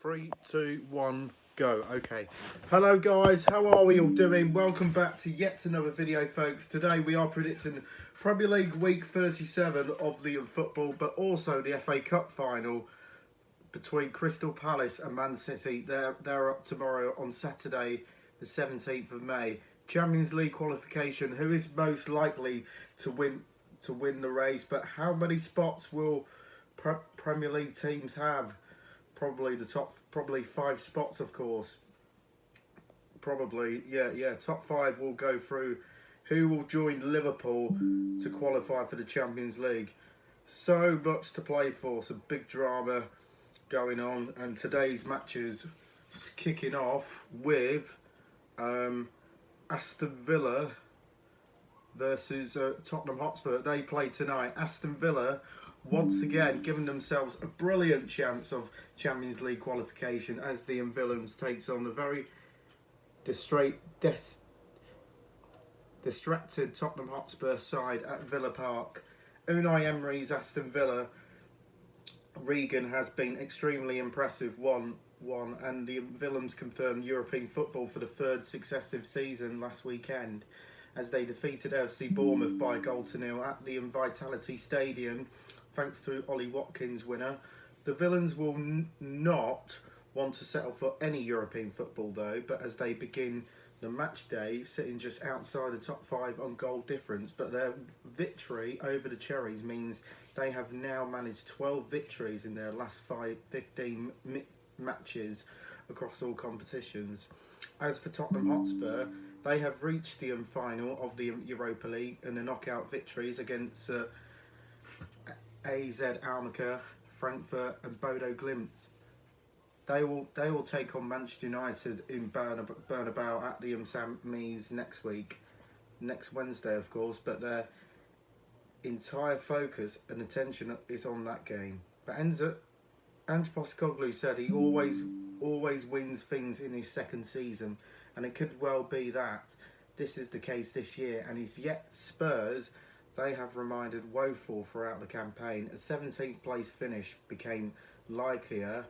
Three, two, one, go. Okay. Hello guys, how are we all doing? Welcome back to yet another video, folks. Today we are predicting Premier League week 37 of the football, but also the FA Cup final between Crystal Palace and Man City. They're up tomorrow on Saturday, the 17th of May. Champions League qualification. Who is most likely to win the race? But how many spots will Premier League teams have? Probably 5 spots, of course. Probably, yeah. Top 5 will go through. Who will join Liverpool to qualify for the Champions League? So much to play for. Some big drama going on, and today's matches kicking off with Aston Villa versus Tottenham Hotspur. They play tonight. Aston Villa once again giving themselves a brilliant chance of Champions League qualification as the Villains takes on the very distracted Tottenham Hotspur side at Villa Park. Unai Emery's Aston Villa, Regan has been extremely impressive. One, and the Villains confirmed European football for the third successive season last weekend as they defeated FC Bournemouth by a goal to nil at the Vitality Stadium, thanks to Ollie Watkins' winner. The Villains will not want to settle for any European football though, but as they begin the match day sitting just outside the top 5 on goal difference, but their victory over the Cherries means they have now managed 12 victories in their last 15 matches across all competitions. As for Tottenham Hotspur, they have reached the final of the Europa League and the knockout victories against AZ Alkmaar, Frankfurt and Bodo Glimt. They will take on Manchester United in Bernabeu at the Samis next Wednesday, of course. But their entire focus and attention is on that game. But Ange Postecoglou said he always wins things in his second season, and it could well be that this is the case this year. And he's yet Spurs. They have reminded woeful throughout the campaign. A 17th place finish became likelier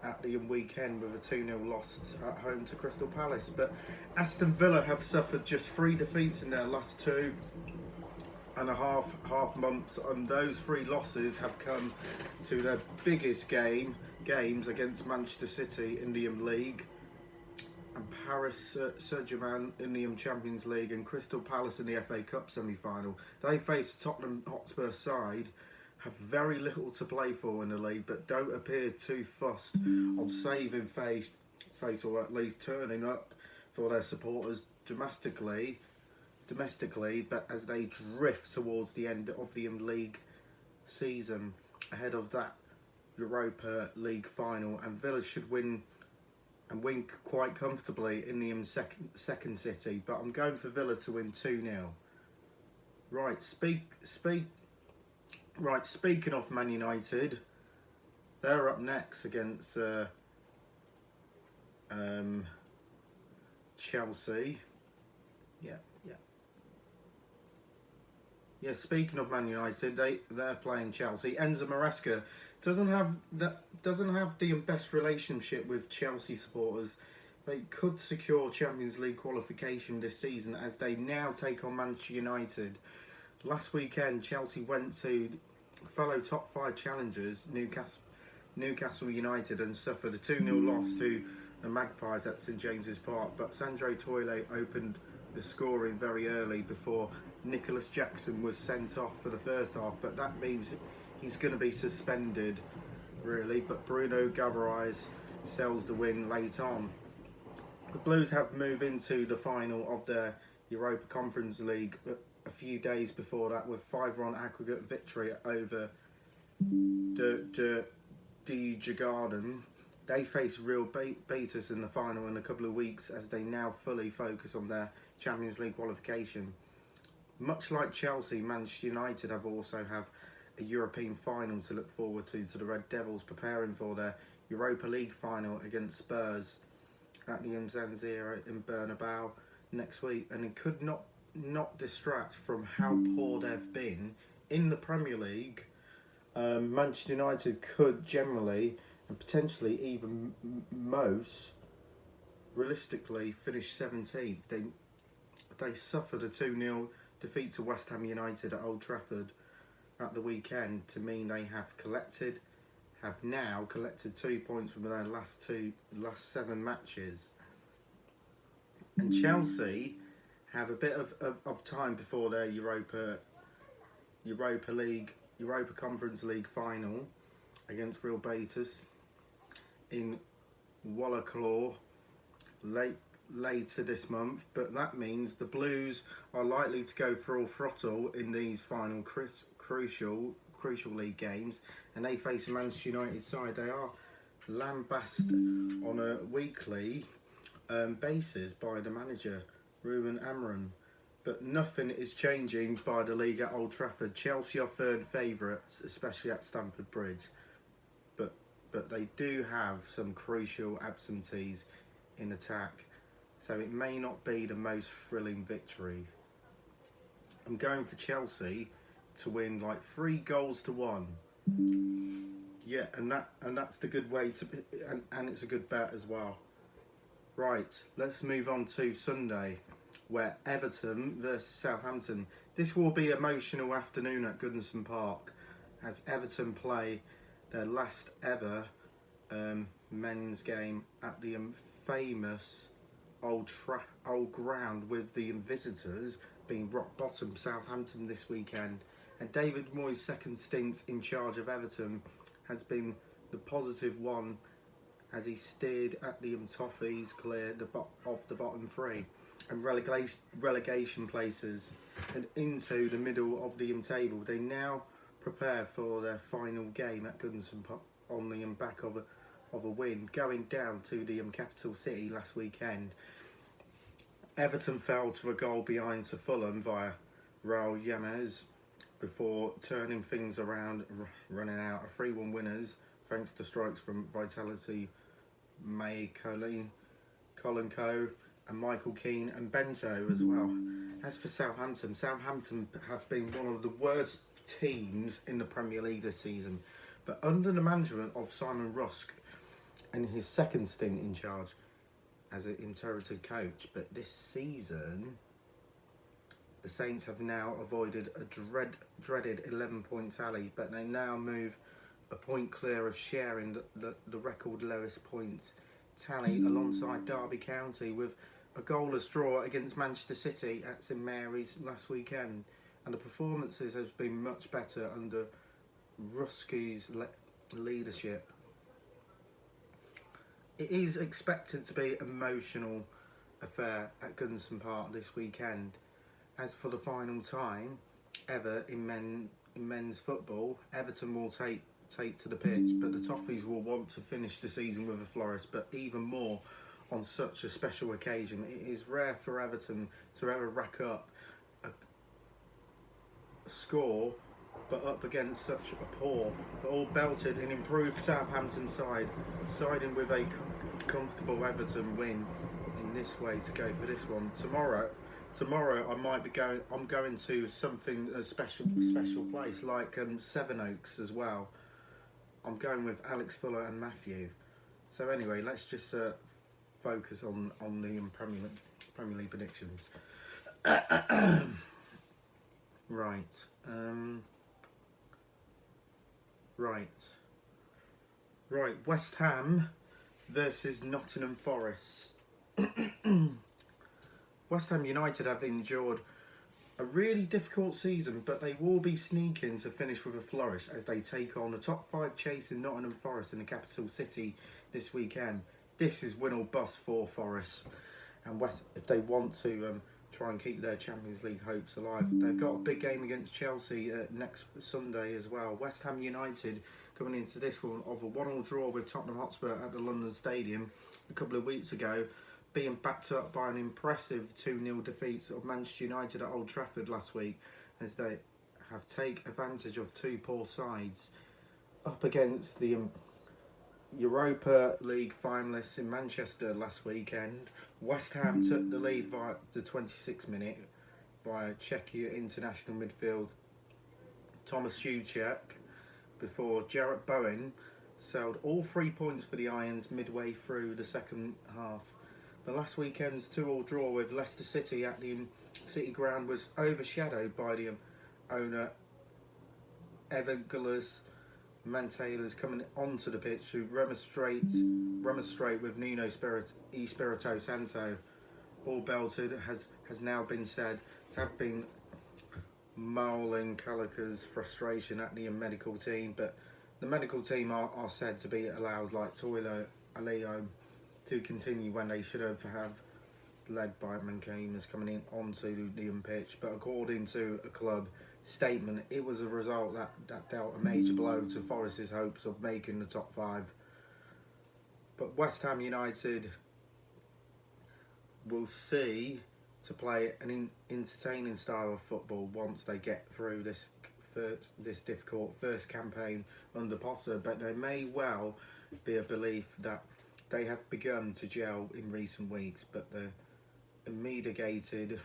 at the weekend with a 2-0 loss at home to Crystal Palace. But Aston Villa have suffered just 3 defeats in their last 2.5 months, and those 3 losses have come to their biggest games against Manchester City in the League and Paris Saint-Germain in the Champions League and Crystal Palace in the FA Cup semi-final. They face Tottenham Hotspur side, have very little to play for in the league, but don't appear too fussed on saving face or at least turning up for their supporters domestically, but as they drift towards the end of the league season ahead of that Europa League final, and Villa should win quite comfortably in the second city, but I'm going for Villa to win 2-0. Speaking of Man United, they're up next against Chelsea. Yeah, speaking of Man United, they're playing Chelsea. Enzo Maresca doesn't have the best relationship with Chelsea supporters. They could secure Champions League qualification this season as they now take on Manchester United. Last weekend, Chelsea went to fellow top 5 challengers Newcastle United and suffered a 2-0 loss to the Magpies at St James's Park. But Sandro Tonali opened the scoring very early before Nicholas Jackson was sent off for the first half, but that means he's going to be suspended, really. But Bruno Guimaraes sells the win late on. The Blues have moved into the final of their Europa Conference League a few days before that with 5-1 aggregate victory over the Garden. They face Real Betis in the final in a couple of weeks as they now fully focus on their Champions League qualification. Much like Chelsea, Manchester United also have a European final to look forward to the Red Devils preparing for their Europa League final against Spurs at the San Siro in Bernabeu next week, and it could not distract from how poor they've been in the Premier League. Manchester United could generally and potentially even most realistically finish 17th. They suffered a 2-0 defeat to West Ham United at Old Trafford at the weekend to mean they have now collected 2 points from their last 7 matches. And Chelsea have a bit of time before their Europa Conference League final against Real Betis in Wallaclaw later this month, but that means the Blues are likely to go full throttle in these final crucial league games, and they face a Manchester United side they are lambasted on a weekly basis by the manager Ruben Amorim. But nothing is changing by the league at Old Trafford. Chelsea are third favourites, especially at Stamford Bridge, but they do have some crucial absentees in attack, so it may not be the most thrilling victory. I'm going for Chelsea to win like 3-1. Yeah, and that's the good way to, and it's a good bet as well. Right, let's move on to Sunday, where Everton versus Southampton. This will be an emotional afternoon at Goodison Park as Everton play their last ever men's game at the famous old ground, with the visitors being rock bottom Southampton this weekend. And David Moyes' second stint in charge of Everton has been the positive one, as he steered at the Toffees clear of the bottom 3 and relegation places and into the middle of the table. They now prepare for their final game at Goodison Park on the back of a win, going down to the capital city last weekend. Everton fell to a goal behind to Fulham via Raul Jimenez before turning things around, running out of 3-1 winners thanks to strikes from Vitality, May, Colin Coe and Michael Keane and Bento as well. As for Southampton have been one of the worst teams in the Premier League this season, but under the management of Simon Rusk and his second stint in charge as an inherited coach. But this season, the Saints have now avoided a dreaded 11-point tally, but they now move a point clear of sharing the record lowest points tally alongside Derby County, with a goalless draw against Manchester City at St Mary's last weekend. And the performances has been much better under Ruski's leadership. It is expected to be an emotional affair at Goodison Park this weekend, as for the final time ever in men's football, Everton will take to the pitch, but the Toffees will want to finish the season with a flourish, but even more on such a special occasion. It is rare for Everton to ever rack up a score, but up against such a poor but all belted and improved Southampton side, siding with a comfortable Everton win in this way to go for this one. Tomorrow I might be going. I'm going to something a special place like Sevenoaks as well. I'm going with Alex Fuller and Matthew. So anyway, let's just focus on the Premier League predictions. Right. Right. West Ham versus Nottingham Forest. West Ham United have endured a really difficult season, but they will be sneaking to finish with a flourish as they take on the top 5 chasing Nottingham Forest in the capital city this weekend. This is win or bust for Forest, and if they want to try and keep their Champions League hopes alive. They've got a big game against Chelsea next Sunday as well. West Ham United coming into this one of a 1-1 draw with Tottenham Hotspur at the London Stadium a couple of weeks ago, being backed up by an impressive 2-0 defeat of Manchester United at Old Trafford last week, as they have taken advantage of 2 poor sides. Up against the Europa League finalists in Manchester last weekend, West Ham took the lead via the 26th minute via Czechia international midfield Thomas Souček, before Jarrett Bowen sailed all 3 points for the Irons midway through the second half. The last weekend's 2-2 draw with Leicester City at the City Ground was overshadowed by the owner Evangelos Mantalas coming onto the pitch to remonstrate with Nuno Espirito Santo. All belted has now been said to have been Marlon Calica's frustration at the medical team, but the medical team are said to be allowed, like Toilo Aleo, to continue when they should have led by Mancanas coming in onto the pitch. But according to a club statement, it was a result that dealt a major blow to Forest's hopes of making the top 5. But West Ham United will see to play an entertaining style of football once they get through this difficult first campaign under Potter, but there may well be a belief that they have begun to gel in recent weeks, but the mitigating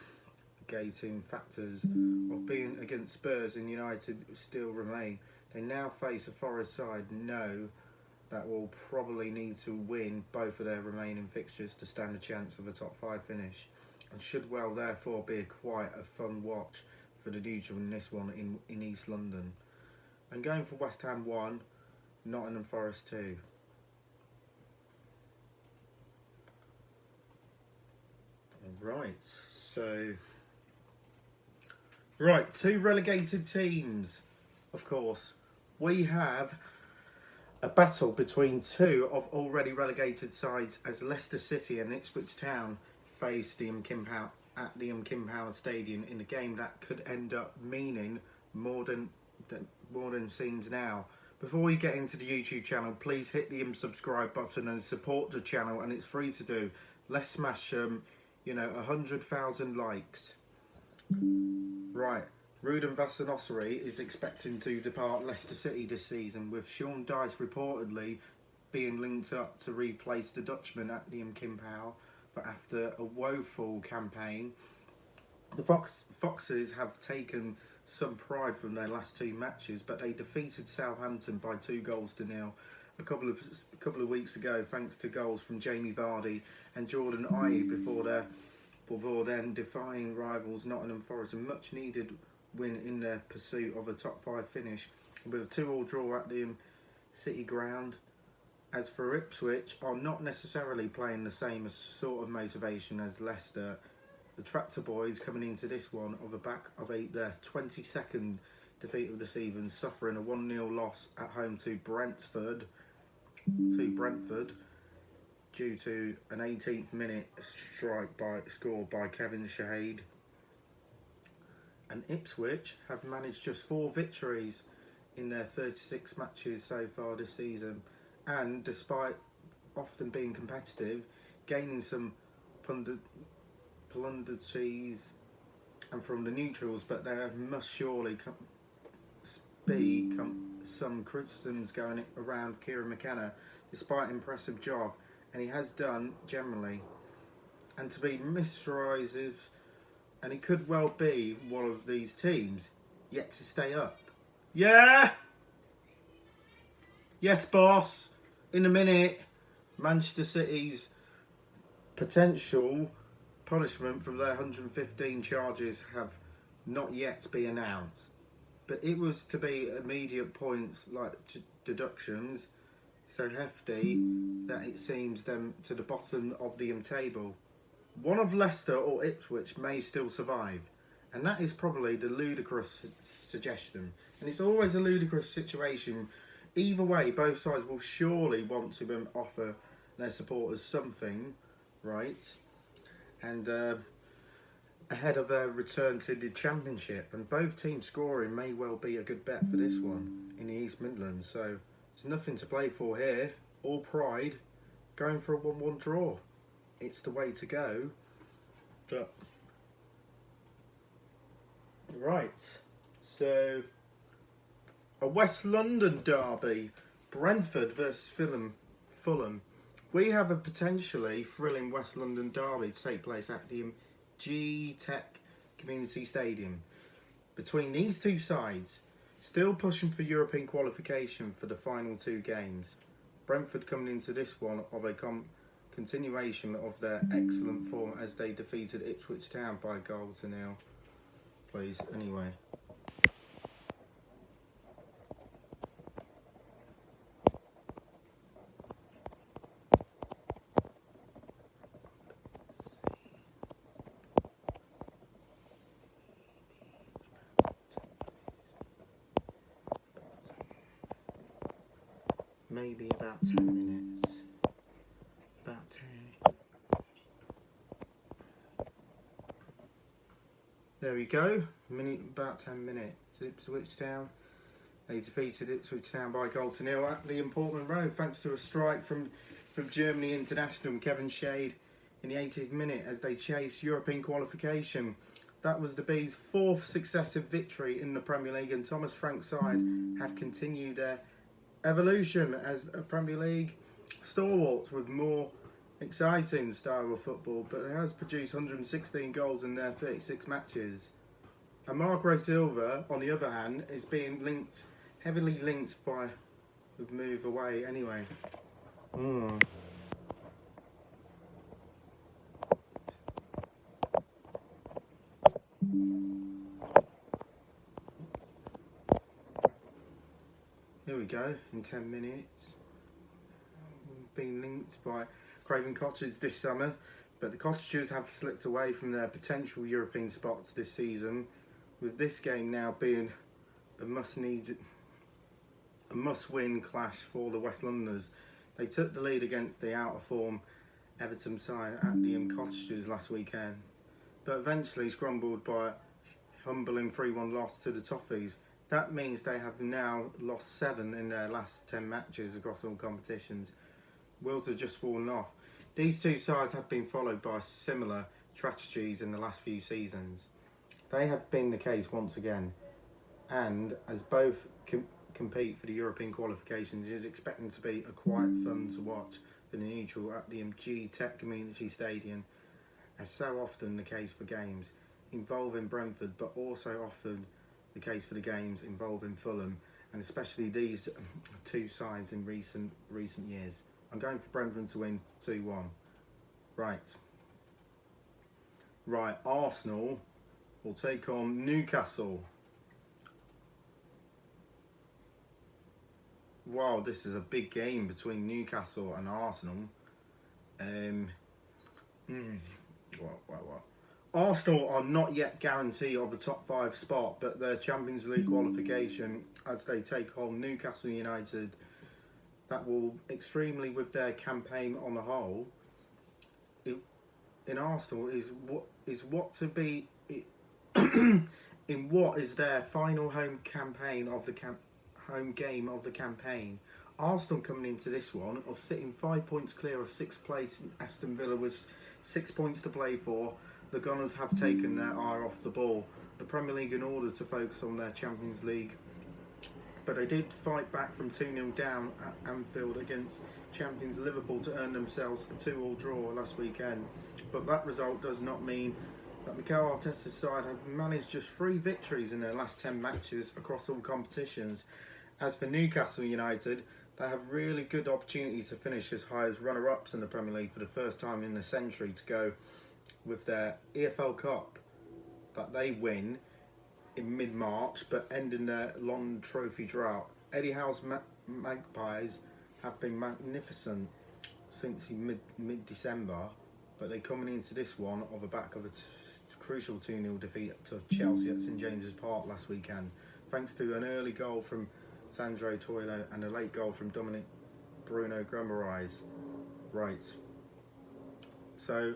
factors of being against Spurs and United still remain. They now face a Forest side that will probably need to win both of their remaining fixtures to stand a chance of a top 5 finish, and should well therefore be quite a fun watch for the neutral in this one in East London. And going for West Ham 1, Nottingham Forest 2. Right, 2 relegated teams, of course. We have a battle between 2 of already relegated sides as Leicester City and Ipswich Town face the at the Kim Power Stadium in a game that could end up meaning more than seems now. Before you get into the YouTube channel, please hit the subscribe button and support the channel, and it's free to do. Let's smash 100,000 likes. Right, Rudin Vasanosari is expecting to depart Leicester City this season, with Sean Dyche reportedly being linked up to replace the Dutchman at the Kim Power. But after a woeful campaign, the Foxes have taken some pride from their last 2 matches, but they defeated Southampton by 2-0 a couple of weeks ago, thanks to goals from Jamie Vardy and Jordan Ayew before then defying rivals Nottingham Forest, a much needed win in their pursuit of a top 5 finish with a 2-2 draw at the City Ground. As for Ipswich, are not necessarily playing the same sort of motivation as Leicester. The Tractor Boys coming into this one on the back of their 22nd defeat of the season, suffering a 1-0 loss at home to Brentford due to an 18th minute score by Kevin Shahade. And Ipswich have managed just 4 victories in their 36 matches so far this season, and despite often being competitive, gaining some pundities and from the neutrals, but there must surely be some criticisms going around Kieran McKenna, despite an impressive job, and he has done generally, and to be misderivative, and he could well be one of these teams yet to stay up. Yeah! Yes, boss. In a minute, Manchester City's potential punishment for their 115 charges have not yet been announced, but it was to be immediate points like deductions so hefty that it seems them to the bottom of the table. One of Leicester or Ipswich may still survive, and that is probably the ludicrous suggestion, and it's always a ludicrous situation. Either way, both sides will surely want to offer their supporters something, right? And ahead of their return to the Championship, and both teams scoring may well be a good bet for this one in the East Midlands. So there's nothing to play for here. All pride, going for a 1-1 draw. It's the way to go. But right, so a West London derby, Brentford versus Fulham. We have a potentially thrilling West London derby to take place at the G Tech Community Stadium. Between these two sides, Still pushing for European qualification for the final two games. Brentford coming into this one of a continuation of their excellent form as they defeated Ipswich Town by 1-0. Please, anyway. Maybe about 10 minutes. About 10. There we go. About 10 minutes. Ipswich Town. They defeated Ipswich Town by 1-0 at the important road, thanks to a strike from Germany international Kevin Shade in the 80th minute as they chase European qualification. That was the Bees' fourth successive victory in the Premier League, and Thomas Frank's side have continued their evolution as a Premier League stalwarts with more exciting style of football, but it has produced 116 goals in their 36 matches. And Marco Silva, on the other hand, is being heavily linked by the move away anyway. Here we go, in 10 minutes. Being linked by Craven Cottage this summer, but the Cottagers have slipped away from their potential European spots this season, with this game now being a must-win clash for the West Londoners. They took the lead against the out-of-form Everton side at the Cottagers last weekend, but eventually scrambled by a humbling 3-1 loss to the Toffees. That means they have now lost 7 in their last 10 matches across all competitions. Wheels have just fallen off. These two sides have been followed by similar tragedies in the last few seasons. They have been the case once again, and as both compete for the European qualifications, it is expecting to be a quiet fun to watch for the neutral at the G Tech Community Stadium, as so often the case for games involving Brentford, but also often the case for the games involving Fulham, and especially these two sides in recent years. I'm going for Brentford to win 2-1. Right, Arsenal will take on Newcastle. Wow, this is a big game between Newcastle and Arsenal. Arsenal are not yet guaranteed of a top 5 spot, but their Champions League qualification as they take on Newcastle United. That will extremely with their campaign on the whole. In Arsenal is what to be in what is their final home campaign of the home game of the campaign. Arsenal coming into this one of sitting 5 points clear of 6th place in Aston Villa with 6 points to play for. The Gunners have taken their eye off the ball. The Premier League in order to focus on their Champions League. But they did fight back from 2-0 down at Anfield against champions Liverpool to earn themselves a 2-2 draw last weekend. But that result does not mean that Mikel Arteta's side have managed just 3 victories in their last 10 matches across all competitions. As for Newcastle United, they have really good opportunities to finish as high as runner-ups in the Premier League for the first time in a century, to go with their EFL Cup that they win in mid-March, but ending their long trophy drought. Eddie Howe's Magpies have been magnificent since mid-December, but they're coming into this one off the back of a crucial 2-0 defeat to Chelsea at St James's Park last weekend, thanks to an early goal from Sandro Toilo and a late goal from Dominic Bruno Guimaraes. Right. So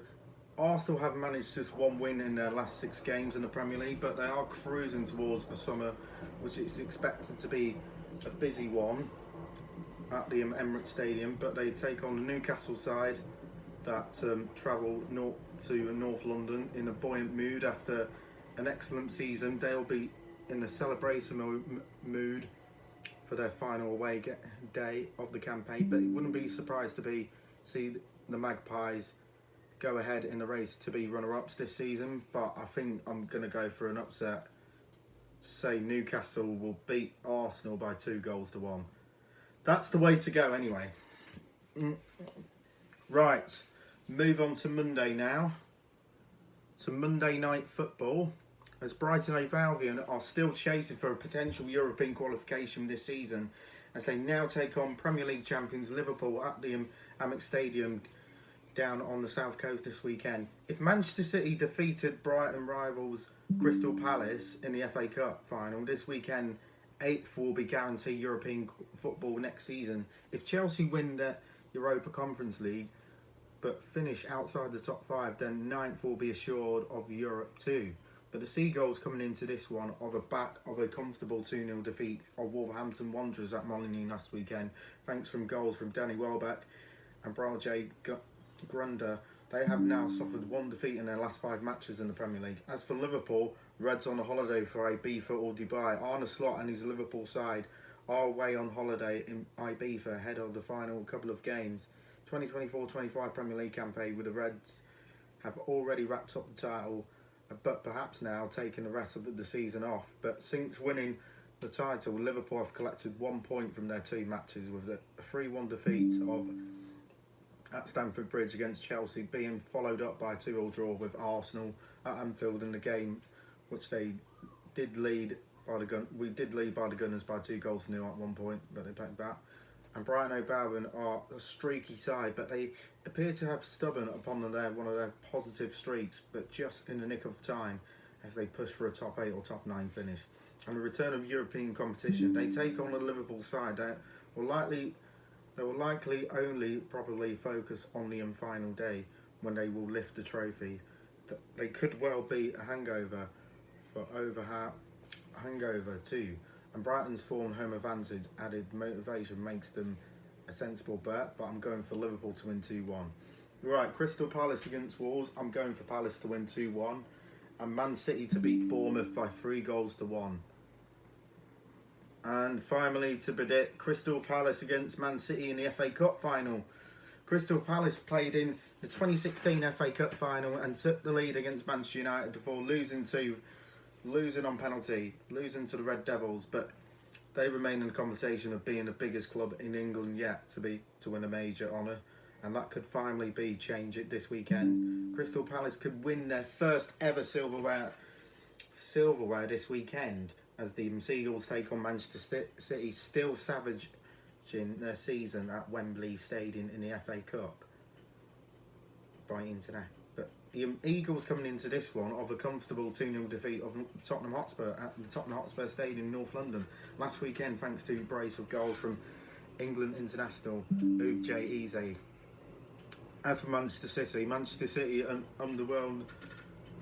Arsenal have managed just 1 win in their last 6 games in the Premier League, but they are cruising towards a summer which is expected to be a busy one at the Emirates Stadium. But they take on the Newcastle side that travel to North London in a buoyant mood after an excellent season. They'll be in a celebration mood for their final away day of the campaign, but it wouldn't be surprised to see the Magpies go ahead in the race to be runner-ups this season. But I think I'm going to go for an upset to say Newcastle will beat Arsenal by 2-1. That's the way to go anyway. Right, move on to Monday now. To Monday night football, as Brighton & Albion are still chasing for a potential European qualification this season, as they now take on Premier League champions Liverpool at the Amex Stadium down on the south coast this weekend. If Manchester City defeated Brighton rivals Crystal Palace in the FA Cup final this weekend, 8th will be guaranteed European football next season. If Chelsea win the Europa Conference League but finish outside the top 5, then 9th will be assured of Europe too. But the Seagulls coming into this one on the back of a comfortable 2-0 defeat of Wolverhampton Wanderers at Molineux last weekend, thanks from goals from Danny Welbeck and Brian J. Grunder. They have now suffered 1 defeat in their last 5 matches in the Premier League. As for Liverpool, Reds on a holiday for Ibiza or Dubai. Arne Slot and his Liverpool side are away on holiday in Ibiza ahead of the final couple of games. 2024-25 Premier League campaign with the Reds have already wrapped up the title, but perhaps now taking the rest of the season off. But since winning the title, Liverpool have collected 1 point from their 2 matches, with a 3-1 defeat at Stamford Bridge against Chelsea being followed up by a 2-2 draw with Arsenal at Anfield in the game, which they did lead by the Gunners by 2-0 at one point, but they backed back. And Brighton & Albion are a streaky side, but they appear to have stubborn upon one of their positive streaks, but just in the nick of time as they push for a top 8 or top 9 finish. And the return of European competition, they take on the Liverpool side that will likely only probably focus on the final day when they will lift the trophy. They could well be a hangover too. And Brighton's form home advantage added motivation makes them a sensible bet, but I'm going for Liverpool to win 2-1. Right, Crystal Palace against Wolves, I'm going for Palace to win 2-1. And Man City to beat Bournemouth by 3-1. And finally, to predict Crystal Palace against Man City in the FA Cup final. Crystal Palace played in the 2016 FA Cup final and took the lead against Manchester United before losing on penalty, losing to the Red Devils, but they remain in the conversation of being the biggest club in England yet to win a major honour, and that could finally be change it this weekend. Crystal Palace could win their first ever silverware this weekend as the Seagulls take on Manchester City, still savaging their season at Wembley Stadium in the FA Cup by internet. But the Eagles coming into this one of a comfortable 2-0 defeat of Tottenham Hotspur at the Tottenham Hotspur Stadium in North London last weekend, thanks to a brace of goals from England international J. Eze. As for Manchester City underwhelmed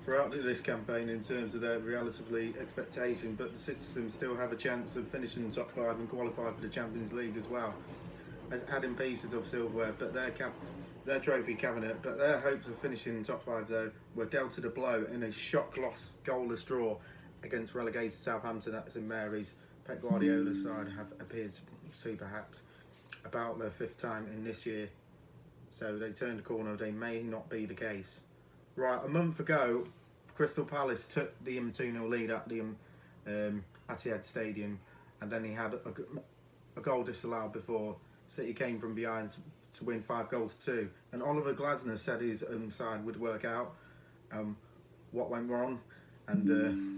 throughout this campaign in terms of their relatively expectation, but the citizens still have a chance of finishing in the top 5 and qualify for the Champions League as well, as adding pieces of silverware, but their trophy cabinet, but their hopes of finishing in the top 5 though were dealt a blow in a shock loss goalless draw against relegated Southampton at St Mary's. Pep Guardiola's side have appeared to perhaps about their 5th time in this year, so they turned the corner. They may not be the case. Right, a month ago, Crystal Palace took the 2-0 lead at the Etihad Stadium, and then he had a goal disallowed before City came from behind to win 5-2. And Oliver Glasner said his side would work out what went wrong, and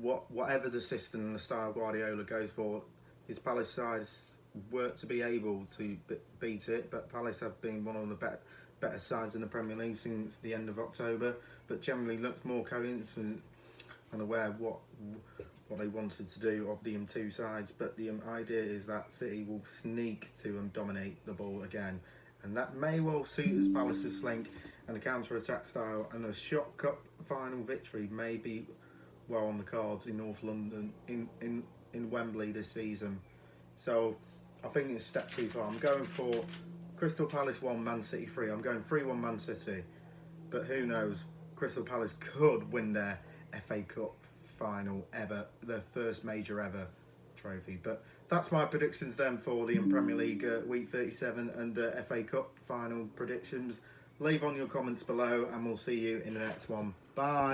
whatever the system and the style Guardiola goes for, his Palace sides were to be able to beat it. But Palace have been one of the better sides in the Premier League since the end of October, but generally looked more coherent and aware of what they wanted to do of the two sides. But the idea is that City will sneak to and dominate the ball again, and that may well suit as Palace's slink and the counter-attack style, and a shot cup final victory may be well on the cards in North London in Wembley this season. So I think it's a step too far. I'm going for Crystal Palace 1, Man City 3. I'm going 3-1 Man City. But who knows? Crystal Palace could win their FA Cup final ever, their first major ever trophy. But that's my predictions then for the Premier League Week 37 and FA Cup final predictions. Leave on your comments below, and we'll see you in the next one. Bye.